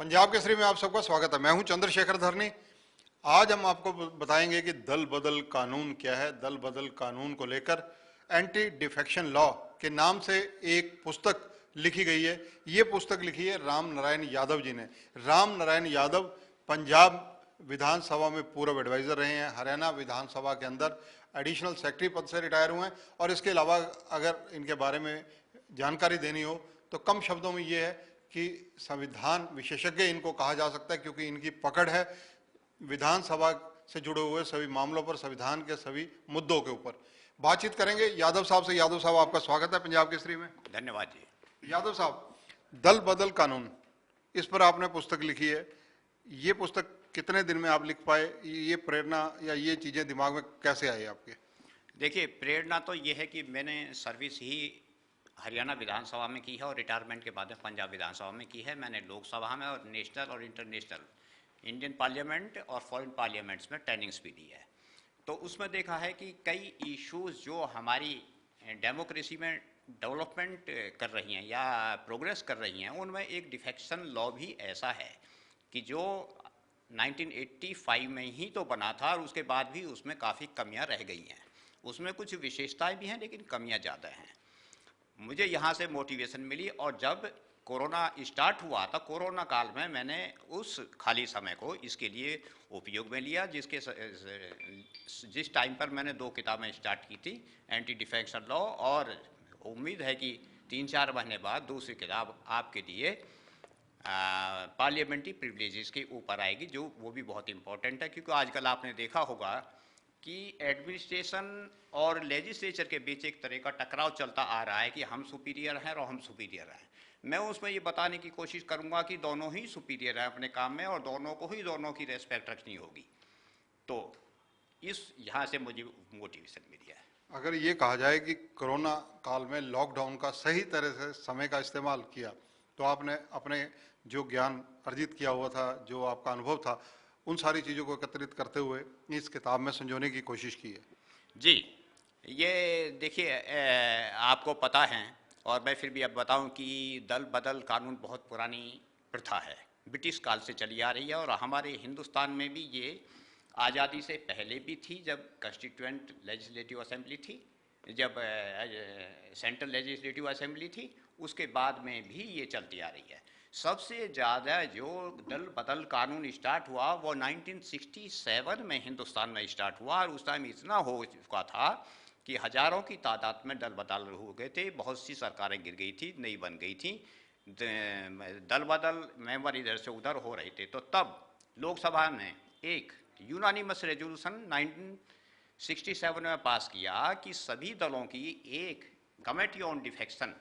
पंजाब केसरी में आप सबका स्वागत है। मैं हूं चंद्रशेखर धरनी। आज हम आपको बताएंगे कि दल बदल कानून क्या है। दल बदल कानून को लेकर एंटी डिफेक्शन लॉ के नाम से एक पुस्तक लिखी गई है। ये पुस्तक लिखी है राम नारायण यादव जी ने। राम नारायण यादव पंजाब विधानसभा में पूर्व एडवाइजर रहे हैं, हरियाणा विधानसभा के अंदर एडिशनल सेक्रेटरी पद से रिटायर हुए हैं। और इसके अलावा अगर इनके बारे में जानकारी देनी हो तो कम शब्दों में ये है कि संविधान विशेषज्ञ इनको कहा जा सकता है, क्योंकि इनकी पकड़ है विधानसभा से जुड़े हुए सभी मामलों पर, संविधान के सभी मुद्दों के ऊपर। बातचीत करेंगे यादव साहब से। यादव साहब, आपका स्वागत है पंजाब केसरी में। धन्यवाद जी। यादव साहब, दल बदल कानून, इस पर आपने पुस्तक लिखी है। ये पुस्तक कितने दिन में आप लिख पाए? ये प्रेरणा या ये चीजें दिमाग में कैसे आई आपके? देखिए, प्रेरणा तो ये है कि मैंने सर्विस ही हरियाणा विधानसभा में की है और रिटायरमेंट के बाद में पंजाब विधानसभा में की है। मैंने लोकसभा में और नेशनल और इंटरनेशनल इंडियन पार्लियामेंट और फॉरेन पार्लियामेंट्स में ट्रेनिंग्स भी दी है। तो उसमें देखा है कि कई इश्यूज जो हमारी डेमोक्रेसी में डेवलपमेंट कर रही हैं या प्रोग्रेस कर रही हैं, उनमें एक डिफेक्शन लॉ भी ऐसा है कि जो 1985 में ही तो बना था और उसके बाद भी उसमें काफ़ी कमियां रह गई हैं। उसमें कुछ विशेषताएं भी हैं लेकिन कमियां ज़्यादा हैं। मुझे यहाँ से मोटिवेशन मिली और जब कोरोना स्टार्ट हुआ था, कोरोना काल में मैंने उस खाली समय को इसके लिए उपयोग में लिया, जिस टाइम पर मैंने 2 किताबें स्टार्ट की थी, एंटी डिफेक्शन लॉ, और उम्मीद है कि 3-4 महीने बाद दूसरी किताब आपके लिए पार्लियामेंट्री प्रिविलेजेस के ऊपर आएगी, जो वो भी बहुत इंपॉर्टेंट है। क्योंकि आजकल आपने देखा होगा कि एडमिनिस्ट्रेशन और लेजिस्लेचर के बीच एक तरह का टकराव चलता आ रहा है कि हम सुपीरियर हैं और हम सुपीरियर हैं। मैं उसमें ये बताने की कोशिश करूंगा कि दोनों ही सुपीरियर हैं अपने काम में और दोनों को ही दोनों की रेस्पेक्ट रखनी होगी। तो इस यहाँ से मुझे मोटिवेशन मिली है। अगर ये कहा जाए कि कोरोना काल में लॉकडाउन का सही तरह से समय का इस्तेमाल किया, तो आपने अपने जो ज्ञान अर्जित किया हुआ था, जो आपका अनुभव था, उन सारी चीज़ों को एकत्रित करते हुए इस किताब में संजोने की कोशिश की है। जी, ये देखिए, आपको पता है और मैं फिर भी अब बताऊं कि दल बदल कानून बहुत पुरानी प्रथा है, ब्रिटिश काल से चली आ रही है। और हमारे हिंदुस्तान में भी ये आज़ादी से पहले भी थी, जब कॉन्स्टिट्यूएंट लेजिस्लेटिव असेंबली थी, जब सेंट्रल लेजिस्लेटिव असेंबली थी, उसके बाद में भी ये चलती आ रही है। सबसे ज़्यादा जो दल बदल कानून स्टार्ट हुआ वो 1967 में हिंदुस्तान में स्टार्ट हुआ और उस टाइम इतना हो चुका था कि हज़ारों की तादाद में दल बदल हो गए थे, बहुत सी सरकारें गिर गई थी, नई बन गई थी, दल बदल मेंबर इधर से उधर हो रहे थे। तो तब लोकसभा ने एक यूनानिमस रेजोल्यूशन 1967 में पास किया कि सभी दलों की एक कमेटी ऑन डिफेक्शन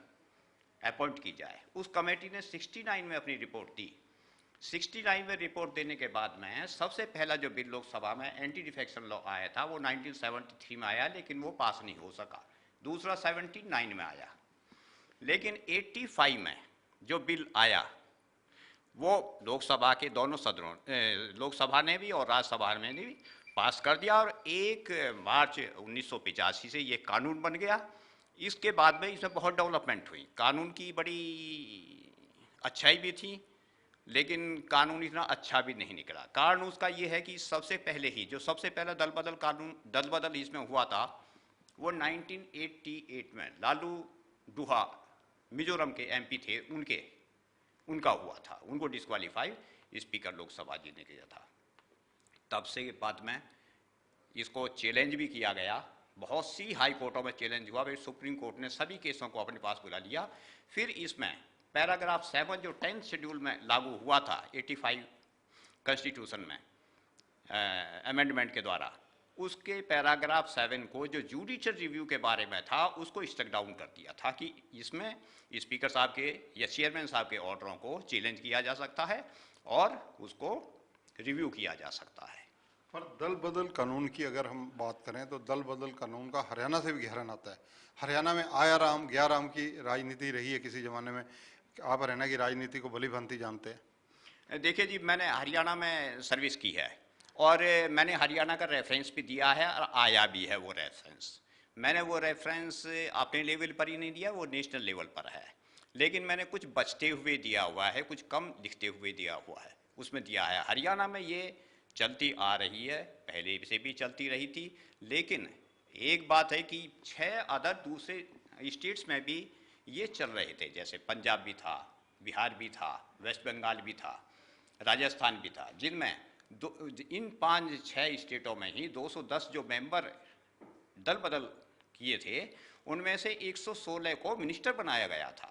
अपॉइंट की जाए। उस कमेटी ने 69 में अपनी रिपोर्ट दी। 69 में रिपोर्ट देने के बाद में सबसे पहला जो बिल लोकसभा में एंटी डिफेक्शन लॉ आया था वो 1973 में आया, लेकिन वो पास नहीं हो सका। दूसरा 79 में आया, लेकिन 85 में जो बिल आया वो लोकसभा के दोनों सदनों, लोकसभा ने भी और राज्यसभा में भी पास कर दिया और 1 मार्च 1985 से ये कानून बन गया। इसके बाद में इसमें बहुत डेवलपमेंट हुई, कानून की बड़ी अच्छाई भी थी, लेकिन कानून इतना अच्छा भी नहीं निकला। कारण उसका ये है कि सबसे पहले ही जो सबसे पहला दल बदल कानून, दल बदल इसमें हुआ था, वो 1988 में लालू डुहा मिजोरम के एमपी थे, उनका हुआ था, उनको डिस्क्वालीफाई स्पीकर लोकसभा जी ने किया था। तब से बाद में इसको चैलेंज भी किया गया, बहुत सी हाई कोर्टों में चैलेंज हुआ, फिर सुप्रीम कोर्ट ने सभी केसों को अपने पास बुला लिया। फिर इसमें पैराग्राफ 7 जो 10th शेड्यूल में लागू हुआ था 85 कॉन्स्टिट्यूशन में अमेंडमेंट के द्वारा, उसके पैराग्राफ 7 को जो जुडिशियल रिव्यू के बारे में था उसको स्ट्रक डाउन कर दिया था कि इसमें स्पीकर साहब के या चेयरमैन साहब के ऑर्डरों को चैलेंज किया जा सकता है और उसको रिव्यू किया जा सकता है। पर दल बदल कानून की अगर हम बात करें तो दल बदल कानून का हरियाणा से भी गहरा नाता है। हरियाणा में आया राम गया राम की राजनीति रही है किसी जमाने में। आप हरियाणा की राजनीति को भली भांति जानते हैं। देखिए जी, मैंने हरियाणा में सर्विस की है और मैंने हरियाणा का रेफरेंस भी दिया है और आया भी है वो रेफरेंस। मैंने वो रेफरेंस अपने लेवल पर ही नहीं दिया, वो नेशनल लेवल पर है। लेकिन मैंने कुछ बचते हुए दिया हुआ है, कुछ कम लिखते हुए दिया हुआ है, उसमें दिया है। हरियाणा में ये चलती आ रही है, पहले से भी चलती रही थी, लेकिन एक बात है कि 6 अदर दूसरे स्टेट्स में भी ये चल रहे थे, जैसे पंजाब भी था, बिहार भी था, वेस्ट बंगाल भी था, राजस्थान भी था, जिनमें इन 5-6 स्टेटों में ही 210 जो मेंबर दल बदल किए थे, उनमें से 116 को मिनिस्टर बनाया गया था।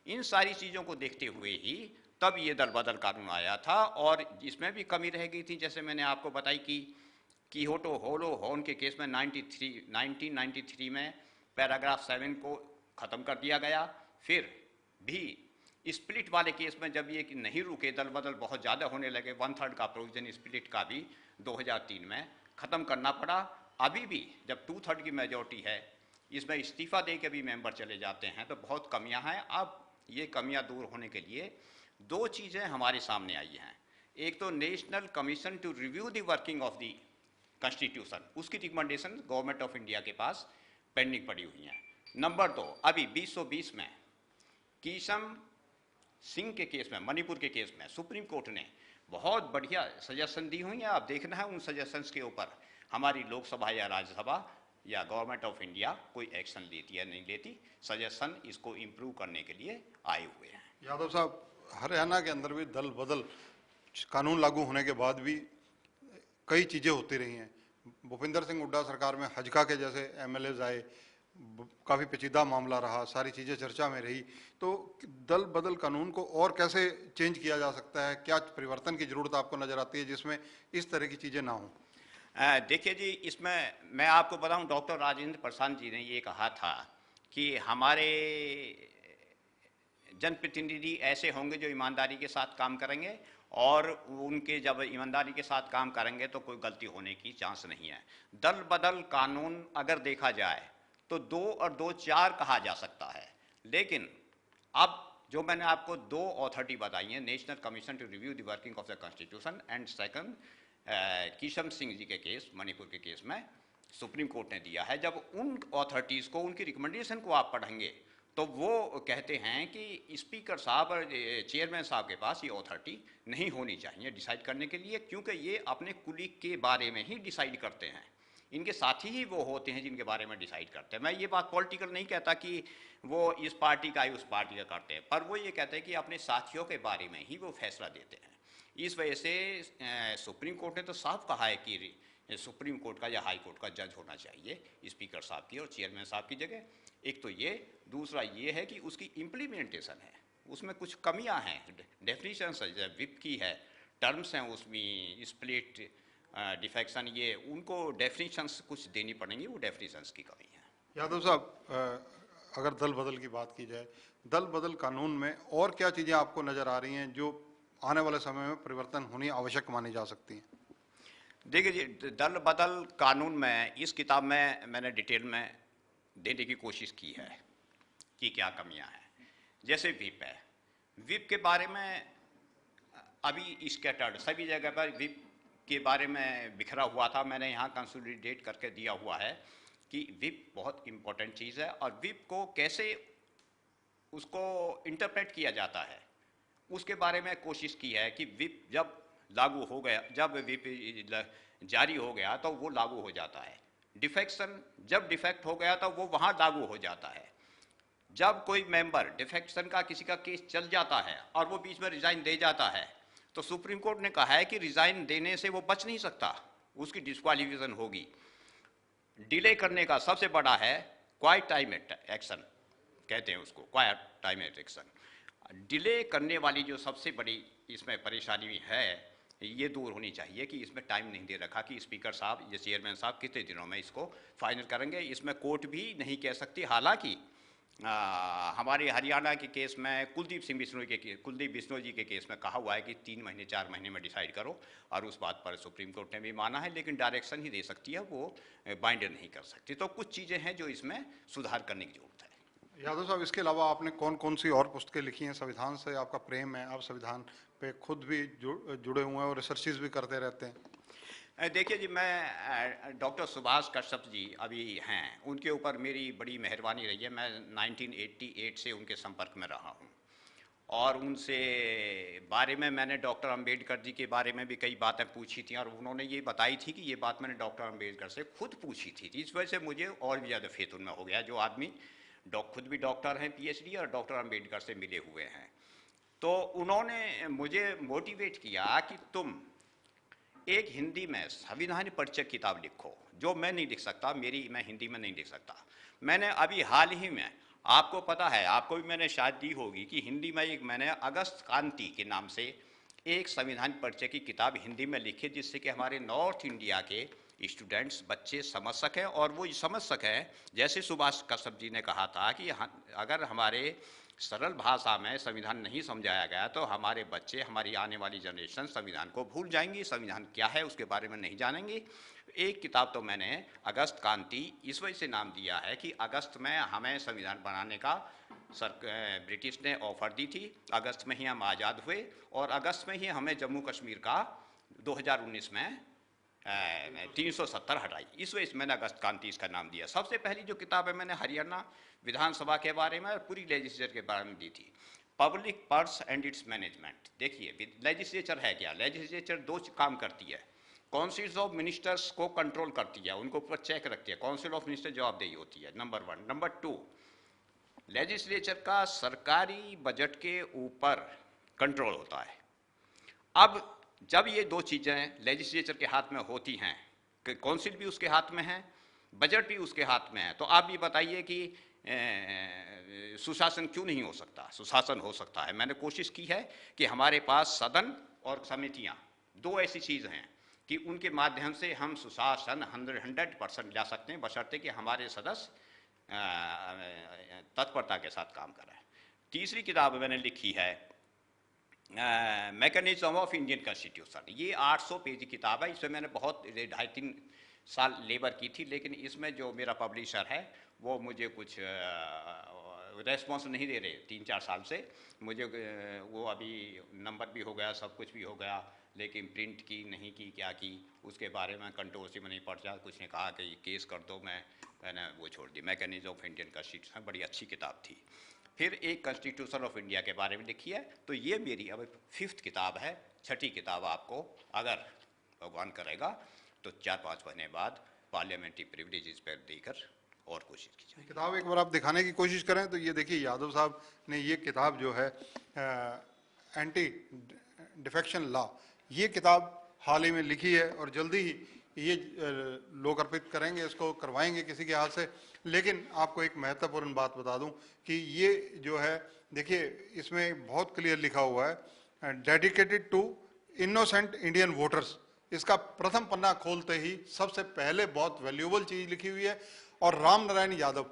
इन सारी चीज़ों को देखते हुए ही तब ये दल बदल कानून आया था, और इसमें भी कमी रह गई थी, जैसे मैंने आपको बताई कि कीहोटो होलो होन के केस में 1993 में पैराग्राफ 7 को ख़त्म कर दिया गया। फिर भी स्प्लिट वाले केस में जब ये नहीं रुके, दल बदल बहुत ज़्यादा होने लगे, 1/3 का प्रोविजन स्प्लिट का भी 2003 में ख़त्म करना पड़ा। अभी भी जब 2/3 की मेजोरिटी है, इसमें इस्तीफ़ा दे के भी मेंबर चले जाते हैं, तो बहुत कमियां हैं। अब ये कमियां दूर होने के लिए 2 चीज़ें हमारे सामने आई हैं। एक तो national commission to review the working of the constitution, उसकी रिकमेंडेशन गवर्नमेंट ऑफ इंडिया के पास पेंडिंग पड़ी हुई हैं। नंबर 2, अभी 2020 में किशम सिंह के केस में, मणिपुर के केस में सुप्रीम कोर्ट ने बहुत बढ़िया सजेशन दी हुई है। अब देखना है उन सजेशंस के ऊपर हमारी लोकसभा या राज्यसभा या गवर्नमेंट ऑफ इंडिया कोई एक्शन लेती है नहीं लेती। सजेशन इसको इम्प्रूव करने के लिए आए हुए हैं। यादव साहब, हरियाणा के अंदर भी दल बदल कानून लागू होने के बाद भी कई चीज़ें होती रही हैं। भूपिंदर सिंह हुड्डा सरकार में हजका के जैसे एमएलएज आए, काफ़ी पेचीदा मामला रहा, सारी चीज़ें चर्चा में रही। तो दल बदल कानून को और कैसे चेंज किया जा सकता है? क्या परिवर्तन की ज़रूरत आपको नज़र आती है जिसमें इस तरह की चीज़ें ना हों? देखिए जी, इसमें मैं आपको बताऊं, डॉक्टर राजेंद्र प्रसाद जी ने ये कहा था कि हमारे जनप्रतिनिधि ऐसे होंगे जो ईमानदारी के साथ काम करेंगे, और उनके जब ईमानदारी के साथ काम करेंगे तो कोई गलती होने की चांस नहीं है। दल बदल कानून अगर देखा जाए तो 2 और 2 4 कहा जा सकता है, लेकिन अब जो मैंने आपको 2 अथॉरिटी बताई हैं, national commission to review the working of the constitution and second Kisham Singh ji के केस, मणिपुर के केस में सुप्रीम कोर्ट ने दिया है। जब उन अथॉरिटीज़ को, उनकी रिकमेंडेशन को आप पढ़ेंगे तो वो कहते हैं कि स्पीकर साहब और चेयरमैन साहब के पास ये अथॉरिटी नहीं होनी चाहिए डिसाइड करने के लिए, क्योंकि ये अपने कुलीग के बारे में ही डिसाइड करते हैं। इनके साथी ही वो होते हैं जिनके बारे में डिसाइड करते हैं। मैं ये बात पॉलिटिकल नहीं कहता कि वो इस पार्टी का उस पार्टी का करते हैं, पर वो ये कहते हैं कि अपने साथियों के बारे में ही वो फैसला देते हैं। इस वजह से सुप्रीम कोर्ट ने तो साफ कहा है कि सुप्रीम कोर्ट का या हाई कोर्ट का जज होना चाहिए स्पीकर साहब की और चेयरमैन साहब की जगह। एक तो ये, दूसरा ये है कि उसकी इम्प्लीमेंटेशन है, उसमें कुछ कमियां हैं। डेफिनेशंस है, विप की है, टर्म्स हैं उसमें, स्प्लिट, डिफेक्शन, ये उनको डेफिनेशंस कुछ देनी पड़ेंगी, वो डेफिनेशंस की कमी है। यादव साहब, अगर दल बदल की बात की जाए, दल बदल कानून में और क्या चीज़ें आपको नज़र आ रही हैं जो आने वाले समय में परिवर्तन होनी आवश्यक मानी जा सकती हैं? देखिए जी, दल बदल कानून में इस किताब में मैंने डिटेल में देने की कोशिश की है कि क्या कमियां हैं। जैसे विप है, विप के बारे में अभी स्कैटर्ड सभी जगह पर विप के बारे में बिखरा हुआ था। मैंने यहाँ कंसोलिडेट करके दिया हुआ है कि विप बहुत इम्पोर्टेंट चीज़ है, और विप को कैसे उसको इंटरप्रेट किया जाता है उसके बारे में कोशिश की है कि विप जब लागू हो गया, जब विप जारी हो गया तो वो लागू हो जाता है। डिफेक्शन जब डिफेक्ट हो गया तो वो वहाँ लागू हो जाता है। जब कोई मेंबर डिफेक्शन का किसी का केस चल जाता है और वो बीच में रिजाइन दे जाता है, तो सुप्रीम कोर्ट ने कहा है कि रिजाइन देने से वो बच नहीं सकता, उसकी डिस्क्वालिफिकेशन होगी। डिले करने का सबसे बड़ा है क्वाइट टाइम एक्शन, कहते हैं उसको, क्वाइट टाइम एक्शन। डिले करने वाली जो सबसे बड़ी इसमें परेशानी है, ये दूर होनी चाहिए कि इसमें टाइम नहीं दे रखा कि स्पीकर साहब या चेयरमैन साहब कितने दिनों में इसको फाइनल करेंगे। इसमें कोर्ट भी नहीं कह सकती। हालांकि हमारे हरियाणा के केस में कुलदीप बिश्नोई जी के केस में कहा हुआ है कि 3 महीने 4 महीने में डिसाइड करो, और उस बात पर सुप्रीम कोर्ट ने भी माना है, लेकिन डायरेक्शन ही दे सकती है, वो बाइंड नहीं कर सकती। तो कुछ चीज़ें हैं जो इसमें सुधार करने की जरूरत है। यादव साहब, इसके अलावा आपने कौन कौन सी और पुस्तकें लिखी हैं? संविधान से आपका प्रेम है, आप संविधान पे खुद भी जुड़े हुए हैं और रिसर्चेज भी करते रहते हैं। देखिए जी, मैं डॉक्टर सुभाष कश्यप जी अभी हैं, उनके ऊपर मेरी बड़ी मेहरबानी रही है। मैं 1988 से उनके संपर्क में रहा हूँ और उनसे बारे में मैंने डॉक्टर अंबेडकर जी के बारे में भी कई बातें पूछी थी और उन्होंने ये बताई थी कि ये बात मैंने डॉक्टर अंबेडकर से खुद पूछी थी। इस वजह से मुझे और भी ज़्यादा फेथ उनमें हो गया। जो आदमी खुद भी डॉक्टर हैं, PhD, और डॉक्टर अंबेडकर से मिले हुए हैं, तो उन्होंने मुझे मोटिवेट किया कि तुम एक हिंदी में संविधान परिचय किताब लिखो, जो मैं नहीं लिख सकता, मैं हिंदी में नहीं लिख सकता। मैंने अभी हाल ही में, आपको पता है, आपको भी मैंने शायद दी होगी कि हिंदी में मैंने अगस्त क्रांति के नाम से एक संविधान परिचय की किताब हिंदी में लिखी, जिससे कि हमारे नॉर्थ इंडिया के स्टूडेंट्स, बच्चे समझ सकें। और वो समझ सकें, जैसे सुभाष कश्यप जी ने कहा था कि अगर हमारे सरल भाषा में संविधान नहीं समझाया गया तो हमारे बच्चे, हमारी आने वाली जनरेशन संविधान को भूल जाएंगी, संविधान क्या है उसके बारे में नहीं जानेंगे। एक किताब तो मैंने अगस्त क्रांति इस वजह से नाम दिया है कि अगस्त में हमें संविधान बनाने का ब्रिटिश ने ऑफर दी थी। अगस्त में ही हम आज़ाद हुए और अगस्त में ही हमें जम्मू कश्मीर का 2019 में 370 हटाई। इस वजह से मैंने अगस्त क्रांति इसका नाम दिया। सबसे पहली जो किताब है मैंने हरियाणा विधानसभा के बारे में और पूरी लेजिस्लेचर के बारे में दी थी, public purse and it's management. देखिए लेजिस्लेचर है क्या? लेजिस्लेचर दो काम करती है। काउंसिल ऑफ मिनिस्टर्स को कंट्रोल करती है, उनको ऊपर चेक रखती है। काउंसिल ऑफ मिनिस्टर जवाबदेही होती है, नंबर 1। नंबर 2, लेजिस्लेचर का सरकारी बजट के ऊपर कंट्रोल होता है। अब जब ये दो चीज़ें लेजिस्लेचर के हाथ में होती हैं, कि काउंसिल भी उसके हाथ में है, बजट भी उसके हाथ में है, तो आप ये बताइए कि सुशासन क्यों नहीं हो सकता? सुशासन हो सकता है। मैंने कोशिश की है कि हमारे पास सदन और समितियां, दो ऐसी चीज़ हैं कि उनके माध्यम से हम सुशासन 100% ला सकते हैं, बशर्ते कि हमारे सदस्य तत्परता के साथ काम करें। तीसरी किताब मैंने लिखी है मैकेनिज्म ऑफ इंडियन कॉन्स्टिट्यूशन। ये 800 पेज की किताब है। इसमें मैंने बहुत 2.5-3 साल लेबर की थी, लेकिन इसमें जो मेरा पब्लिशर है वो मुझे कुछ रेस्पॉन्स नहीं दे रहे 3-4 साल से। मुझे वो अभी नंबर भी हो गया, सब कुछ भी हो गया, लेकिन प्रिंट की नहीं की, क्या की, उसके बारे में कंट्रोवर्सी में नहीं पड़ जा। कुछ ने कहा कि केस कर दो, मैंने वो छोड़ दी। मैकेनिज्म ऑफ इंडियन कॉन्स्टिट्यूशन बड़ी अच्छी किताब थी। फिर एक कॉन्स्टिट्यूशन ऑफ इंडिया के बारे में लिखी है। तो ये मेरी अब 5th किताब है। 6ठी किताब आपको अगर भगवान करेगा तो 4-5 महीने बाद पार्लियामेंट्री प्रिविलेजेस पर देकर और कोशिश की जाए। किताब एक बार आप दिखाने की कोशिश करें तो ये देखिए, यादव साहब ने ये किताब जो है एंटी डिफेक्शन लॉ, ये किताब हाल ही में लिखी है और जल्दी ही ये लोग अर्पित करेंगे, इसको करवाएंगे किसी के हाथ से। लेकिन आपको एक महत्वपूर्ण बात बता दूं कि ये जो है, देखिए इसमें बहुत क्लियर लिखा हुआ है, dedicated to innocent Indian voters. इसका प्रथम पन्ना खोलते ही सबसे पहले बहुत वैल्यूएबल चीज लिखी हुई है। और राम नारायण यादव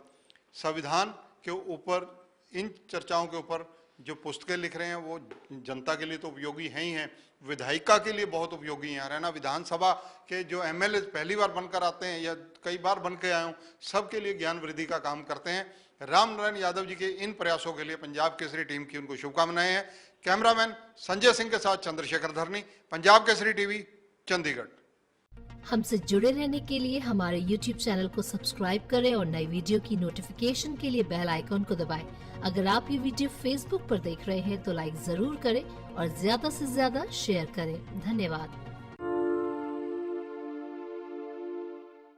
संविधान के ऊपर, इन चर्चाओं के ऊपर जो पुस्तकें लिख रहे हैं वो जनता के लिए तो उपयोगी हैं ही हैं, विधायिका के लिए बहुत उपयोगी हैं। हरियाणा विधानसभा के जो MLA पहली बार बनकर आते हैं या कई बार बन के आए हों, सबके लिए ज्ञान वृद्धि का काम करते हैं। राम नारायण यादव जी के इन प्रयासों के लिए पंजाब केसरी टीम की उनको शुभकामनाएं हैं। कैमरामैन संजय सिंह के साथ चंद्रशेखर धरनी, पंजाब केसरी टीवी, चंडीगढ़। हमसे जुड़े रहने के लिए हमारे YouTube चैनल को सब्सक्राइब करें और नई वीडियो की नोटिफिकेशन के लिए बेल आइकॉन को दबाएं। अगर आप ये वीडियो Facebook पर देख रहे हैं तो लाइक जरूर करें और ज्यादा से ज्यादा शेयर करें। धन्यवाद।